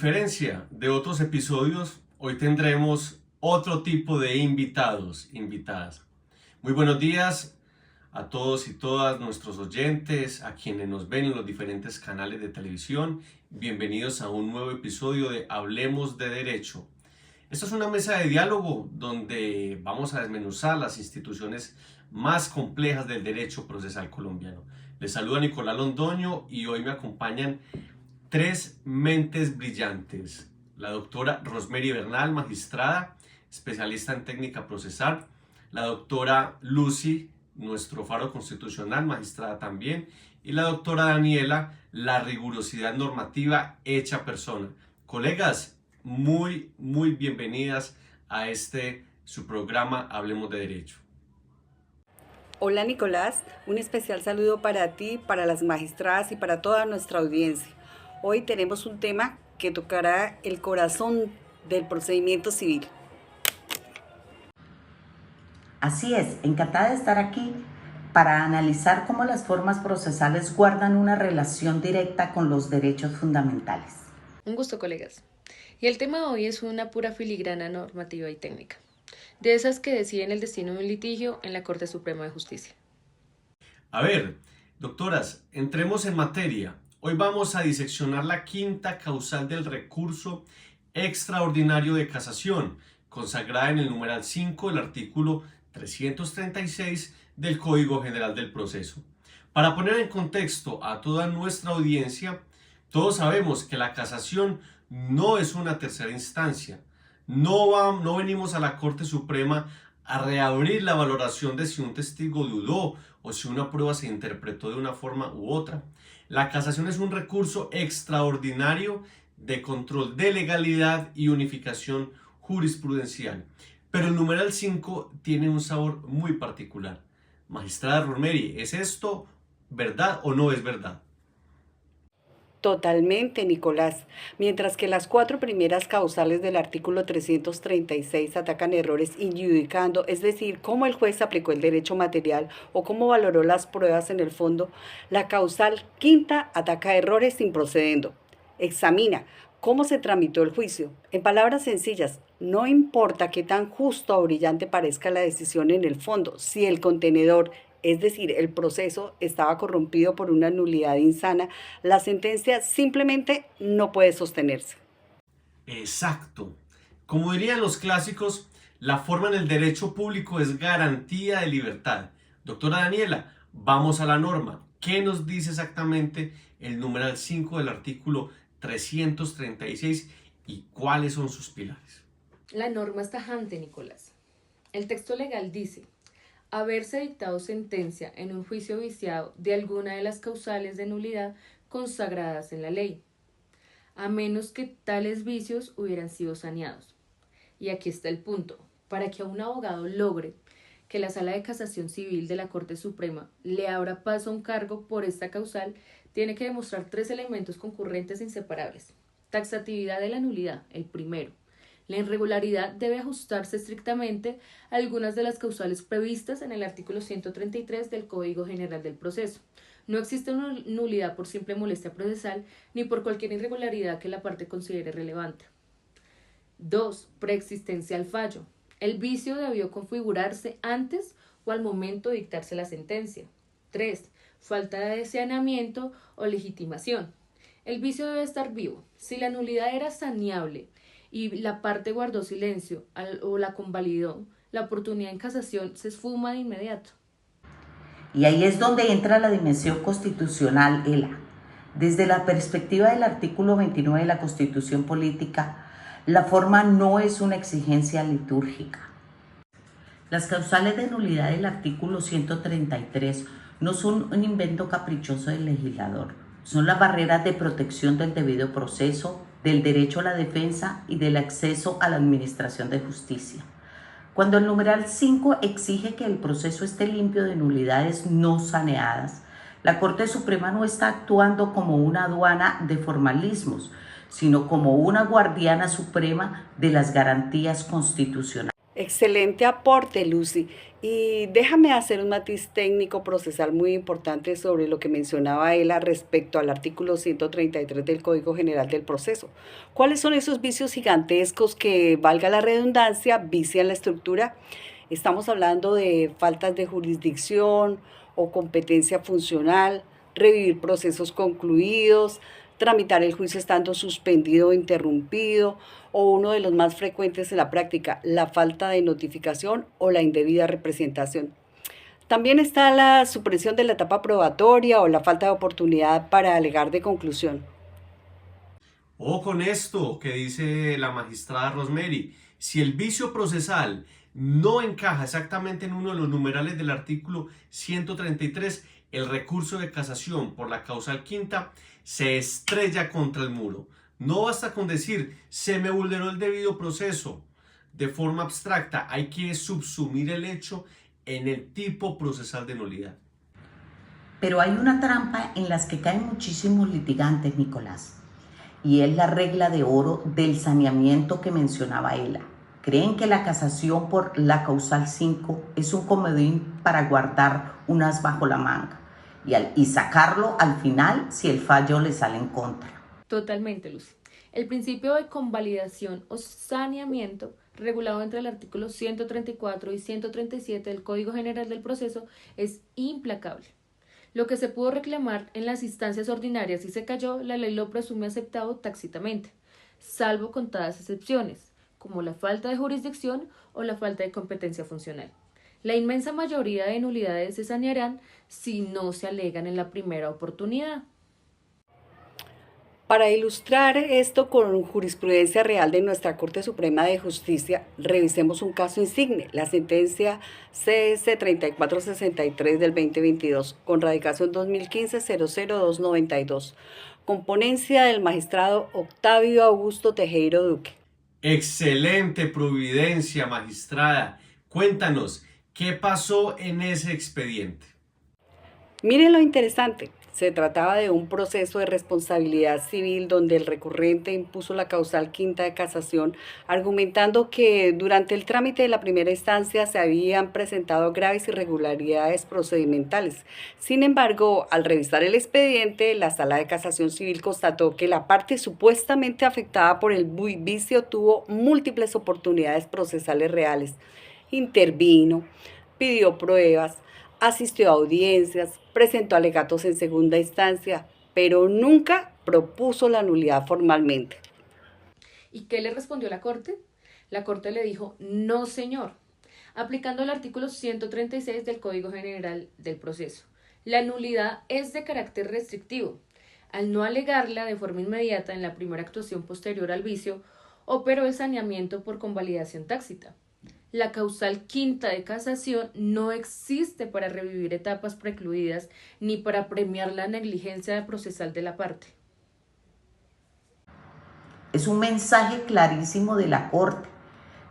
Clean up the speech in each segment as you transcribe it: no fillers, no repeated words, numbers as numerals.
A diferencia de otros episodios, hoy tendremos otro tipo de invitadas. Muy buenos días a todos y todas nuestros oyentes, a quienes nos ven en los diferentes canales de televisión. Bienvenidos a un nuevo episodio de Hablemos de Derecho. Esta es una mesa de diálogo donde vamos a desmenuzar las instituciones más complejas del derecho procesal colombiano. Les saluda Nicolás Londoño y hoy me acompañan tres mentes brillantes. La doctora Rosemary Bernal, magistrada, especialista en técnica procesal. La doctora Lucy, nuestro faro constitucional, magistrada también. Y la doctora Daniela, la rigurosidad normativa hecha persona. Colegas, muy bienvenidas a su programa Hablemos de Derecho. Hola Nicolás, un especial saludo para ti, para las magistradas y para toda nuestra audiencia. Hoy tenemos un tema que tocará el corazón del procedimiento civil. Así es, encantada de estar aquí para analizar cómo las formas procesales guardan una relación directa con los derechos fundamentales. Un gusto, colegas. Y el tema de hoy es una pura filigrana normativa y técnica, de esas que deciden el destino de un litigio en la Corte Suprema de Justicia. A ver, doctoras, entremos en materia. Hoy vamos a diseccionar la quinta causal del recurso extraordinario de casación, consagrada en el numeral 5 del artículo 336 del Código General del Proceso. Para poner en contexto a toda nuestra audiencia, todos sabemos que la casación no es una tercera instancia. No venimos a la Corte Suprema a reabrir la valoración de si un testigo dudó o si una prueba se interpretó de una forma u otra. La casación es un recurso extraordinario de control de legalidad y unificación jurisprudencial. Pero el numeral 5 tiene un sabor muy particular. Magistrada Rosemary, ¿es esto verdad o no es verdad? Totalmente, Nicolás. Mientras que las cuatro primeras causales del artículo 336 atacan errores injudicando, es decir, cómo el juez aplicó el derecho material o cómo valoró las pruebas en el fondo, la causal quinta ataca errores improcedendo. Examina cómo se tramitó el juicio. En palabras sencillas, no importa qué tan justo o brillante parezca la decisión en el fondo, si el contenedor, es decir, el proceso, estaba corrompido por una nulidad insana, la sentencia simplemente no puede sostenerse. Exacto. Como dirían los clásicos, la forma en el derecho público es garantía de libertad. Doctora Daniela, vamos a la norma. ¿Qué nos dice exactamente el numeral 5 del artículo 336 y cuáles son sus pilares? La norma es tajante, Nicolás. El texto legal dice: haberse dictado sentencia en un juicio viciado de alguna de las causales de nulidad consagradas en la ley, a menos que tales vicios hubieran sido saneados. Y aquí está el punto. Para que un abogado logre que la Sala de Casación Civil de la Corte Suprema le abra paso a un cargo por esta causal, tiene que demostrar tres elementos concurrentes e inseparables. Taxatividad de la nulidad, el primero. La irregularidad debe ajustarse estrictamente a algunas de las causales previstas en el artículo 133 del Código General del Proceso. No existe una nulidad por simple molestia procesal ni por cualquier irregularidad que la parte considere relevante. 2. Preexistencia al fallo. El vicio debió configurarse antes o al momento de dictarse la sentencia. 3. Falta de saneamiento o legitimación. El vicio debe estar vivo. Si la nulidad era saneable y la parte guardó silencio o la convalidó, la oportunidad en casación se esfuma de inmediato. Y ahí es donde entra la dimensión constitucional, ELA. Desde la perspectiva del artículo 29 de la Constitución Política, la forma no es una exigencia litúrgica. Las causales de nulidad del artículo 133 no son un invento caprichoso del legislador, son las barreras de protección del debido proceso, del derecho a la defensa y del acceso a la administración de justicia. Cuando el numeral 5 exige que el proceso esté limpio de nulidades no saneadas, la Corte Suprema no está actuando como una aduana de formalismos, sino como una guardiana suprema de las garantías constitucionales. Excelente aporte, Lucy. Y déjame hacer un matiz técnico procesal muy importante sobre lo que mencionaba Ela respecto al artículo 133 del Código General del Proceso. ¿Cuáles son esos vicios gigantescos que, valga la redundancia, vician la estructura? Estamos hablando de faltas de jurisdicción o competencia funcional, revivir procesos concluidos, tramitar el juicio estando suspendido o interrumpido, o uno de los más frecuentes en la práctica, la falta de notificación o la indebida representación. También está la supresión de la etapa probatoria o la falta de oportunidad para alegar de conclusión. O con esto que dice la magistrada Rosemary, si el vicio procesal no encaja exactamente en uno de los numerales del artículo 133, el recurso de casación por la causal quinta se estrella contra el muro. No basta con decir, se me vulneró el debido proceso. De forma abstracta, hay que subsumir el hecho en el tipo procesal de nulidad. Pero hay una trampa en las que caen muchísimos litigantes, Nicolás, y es la regla de oro del saneamiento que mencionaba Ela. Creen que la casación por la causal 5 es un comodín para guardar un as bajo la manga y sacarlo al final si el fallo le sale en contra. Totalmente, Lucy. El principio de convalidación o saneamiento, regulado entre el artículo 134 y 137 del Código General del Proceso, es implacable. Lo que se pudo reclamar en las instancias ordinarias y se cayó, la ley lo presume aceptado tácitamente, salvo contadas excepciones, como la falta de jurisdicción o la falta de competencia funcional. La inmensa mayoría de nulidades se sanearán si no se alegan en la primera oportunidad. Para ilustrar esto con jurisprudencia real de nuestra Corte Suprema de Justicia, revisemos un caso insigne, la sentencia CS 3463 del 2022, con radicación 2015-00292, con ponencia del magistrado Octavio Augusto Tejero Duque. Excelente providencia, magistrada. Cuéntanos, ¿qué pasó en ese expediente? Miren lo interesante. Se trataba de un proceso de responsabilidad civil donde el recurrente impuso la causal quinta de casación, argumentando que durante el trámite de la primera instancia se habían presentado graves irregularidades procedimentales. Sin embargo, al revisar el expediente, la Sala de Casación Civil constató que la parte supuestamente afectada por el vicio tuvo múltiples oportunidades procesales reales. Intervino, pidió pruebas, asistió a audiencias, presentó alegatos en segunda instancia, pero nunca propuso la nulidad formalmente. ¿Y qué le respondió la Corte? La Corte le dijo, no señor, aplicando el artículo 136 del Código General del Proceso. La nulidad es de carácter restrictivo. Al no alegarla de forma inmediata en la primera actuación posterior al vicio, operó el saneamiento por convalidación tácita. La causal quinta de casación no existe para revivir etapas precluidas ni para premiar la negligencia procesal de la parte. Es un mensaje clarísimo de la Corte.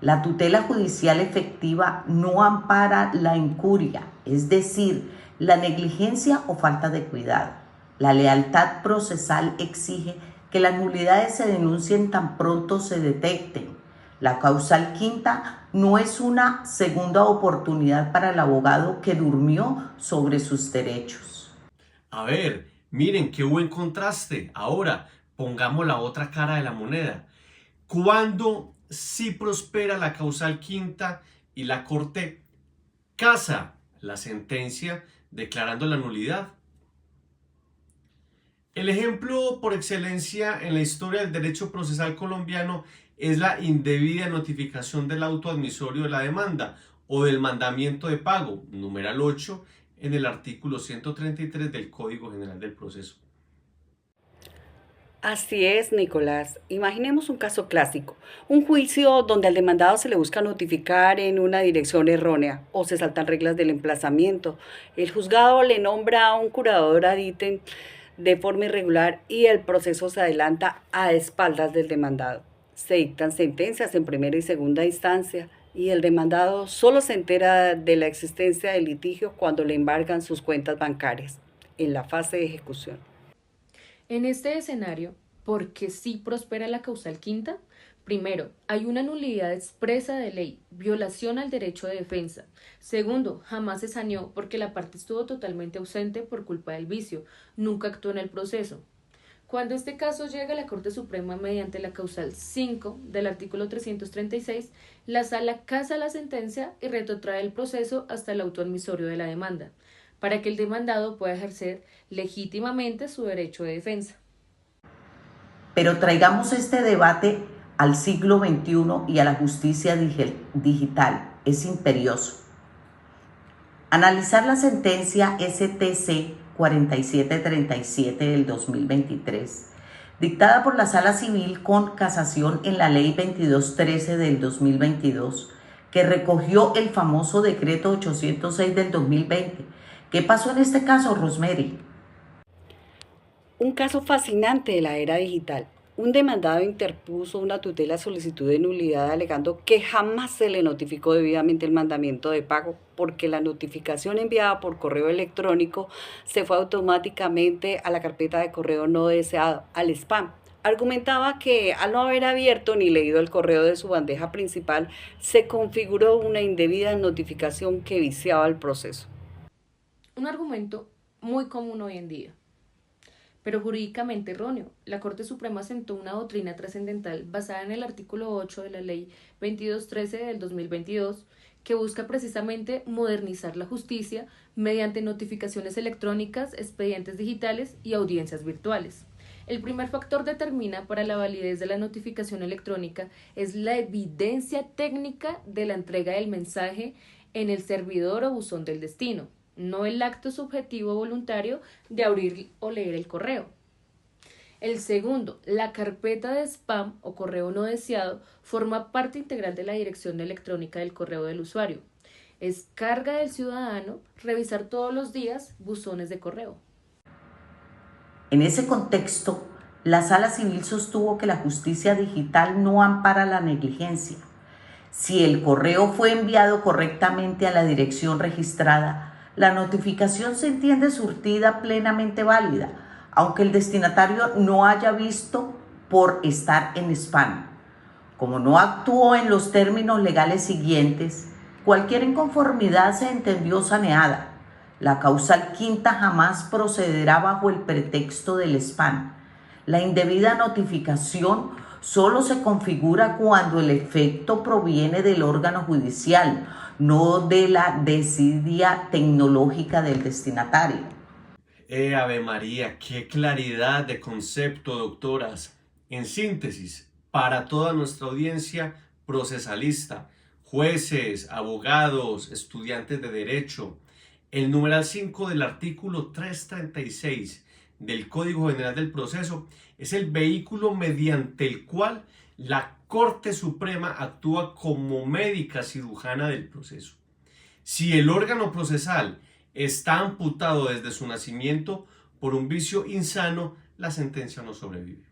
La tutela judicial efectiva no ampara la incuria, es decir, la negligencia o falta de cuidado. La lealtad procesal exige que las nulidades se denuncien tan pronto se detecten. La causal quinta no es una segunda oportunidad para el abogado que durmió sobre sus derechos. A ver, miren qué buen contraste. Ahora, pongamos la otra cara de la moneda. ¿Cuándo sí prospera la causal quinta y la Corte casa la sentencia declarando la nulidad? El ejemplo por excelencia en la historia del derecho procesal colombiano es la indebida notificación del auto admisorio de la demanda o del mandamiento de pago, numeral 8, en el artículo 133 del Código General del Proceso. Así es, Nicolás. Imaginemos un caso clásico, un juicio donde al demandado se le busca notificar en una dirección errónea o se saltan reglas del emplazamiento. El juzgado le nombra a un curador ad ítem de forma irregular y el proceso se adelanta a espaldas del demandado. Se dictan sentencias en primera y segunda instancia y el demandado solo se entera de la existencia del litigio cuando le embargan sus cuentas bancarias, en la fase de ejecución. En este escenario, ¿por qué sí prospera la causal quinta? Primero, hay una nulidad expresa de ley, violación al derecho de defensa. Segundo, jamás se saneó porque la parte estuvo totalmente ausente por culpa del vicio, nunca actuó en el proceso. Cuando este caso llega a la Corte Suprema mediante la causal 5 del artículo 336, la Sala casa la sentencia y retrotrae el proceso hasta el auto admisorio de la demanda, para que el demandado pueda ejercer legítimamente su derecho de defensa. Pero traigamos este debate al siglo XXI y a la justicia digital. Es imperioso. Analizar la sentencia STC 4737 del 2023, dictada por la Sala Civil con casación en la Ley 2213 del 2022, que recogió el famoso Decreto 806 del 2020. ¿Qué pasó en este caso, Rosemary? Un caso fascinante de la era digital. Un demandado interpuso una tutela solicitud de nulidad alegando que jamás se le notificó debidamente el mandamiento de pago porque la notificación enviada por correo electrónico se fue automáticamente a la carpeta de correo no deseado, al spam. Argumentaba que al no haber abierto ni leído el correo de su bandeja principal, se configuró una indebida notificación que viciaba el proceso. Un argumento muy común hoy en día, pero jurídicamente erróneo. La Corte Suprema sentó una doctrina trascendental basada en el artículo 8 de la Ley 2213 del 2022, que busca precisamente modernizar la justicia mediante notificaciones electrónicas, expedientes digitales y audiencias virtuales. El primer factor determinante para la validez de la notificación electrónica es la evidencia técnica de la entrega del mensaje en el servidor o buzón del destino, no el acto subjetivo voluntario de abrir o leer el correo. El segundo, la carpeta de spam o correo no deseado forma parte integral de la dirección electrónica del correo del usuario. Es carga del ciudadano revisar todos los días buzones de correo. En ese contexto, la Sala Civil sostuvo que la justicia digital no ampara la negligencia. Si el correo fue enviado correctamente a la dirección registrada, la notificación se entiende surtida plenamente válida, aunque el destinatario no haya visto por estar en spam. Como no actuó en los términos legales siguientes, cualquier inconformidad se entendió saneada. La causal quinta jamás procederá bajo el pretexto del spam. La indebida notificación solo se configura cuando el efecto proviene del órgano judicial, no de la desidia tecnológica del destinatario. Ave María, qué claridad de concepto, doctoras. En síntesis, para toda nuestra audiencia procesalista, jueces, abogados, estudiantes de derecho, el numeral 5 del artículo 336 del Código General del Proceso es el vehículo mediante el cual la Corte Suprema actúa como médica cirujana del proceso. Si el órgano procesal está amputado desde su nacimiento por un vicio insano, la sentencia no sobrevive.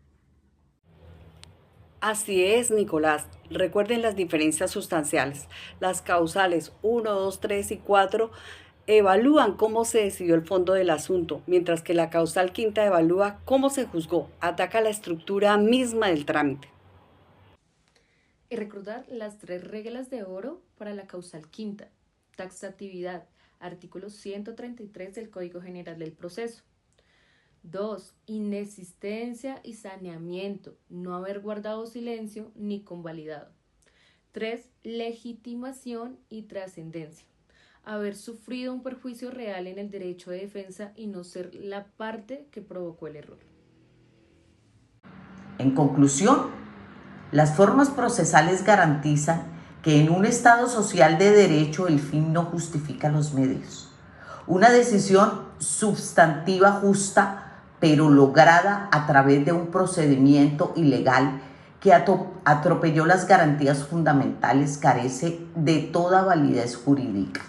Así es, Nicolás. Recuerden las diferencias sustanciales. Las causales 1, 2, 3 y 4 evalúan cómo se decidió el fondo del asunto, mientras que la causal quinta evalúa cómo se juzgó, ataca la estructura misma del trámite. Y recordar las 3 reglas de oro para la causal quinta. Taxatividad, artículo 133 del Código General del Proceso. 2. Inexistencia y saneamiento, no haber guardado silencio ni convalidado. 3. Legitimación y trascendencia, haber sufrido un perjuicio real en el derecho de defensa y no ser la parte que provocó el error. En conclusión, las formas procesales garantizan que en un Estado social de derecho el fin no justifica los medios. Una decisión sustantiva justa, pero lograda a través de un procedimiento ilegal que atropelló las garantías fundamentales, carece de toda validez jurídica.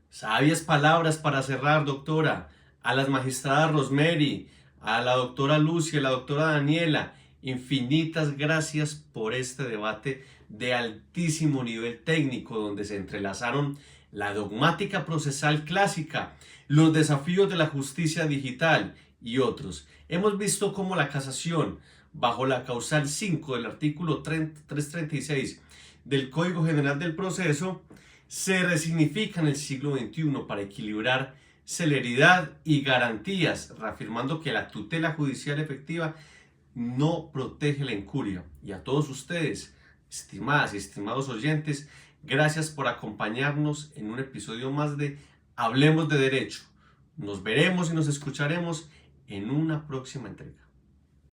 Sabias palabras para cerrar, doctora. A las magistradas Rosemary, a la doctora Lucia, a la doctora Daniela, infinitas gracias por este debate de altísimo nivel técnico, donde se entrelazaron la dogmática procesal clásica, los desafíos de la justicia digital y otros. Hemos visto cómo la casación bajo la causal 5 del artículo 336 del Código General del Proceso, se resignifica en el siglo XXI para equilibrar celeridad y garantías, reafirmando que la tutela judicial efectiva no protege la incuria. Y a todos ustedes, estimadas y estimados oyentes, gracias por acompañarnos en un episodio más de Hablemos de Derecho. Nos veremos y nos escucharemos en una próxima entrega.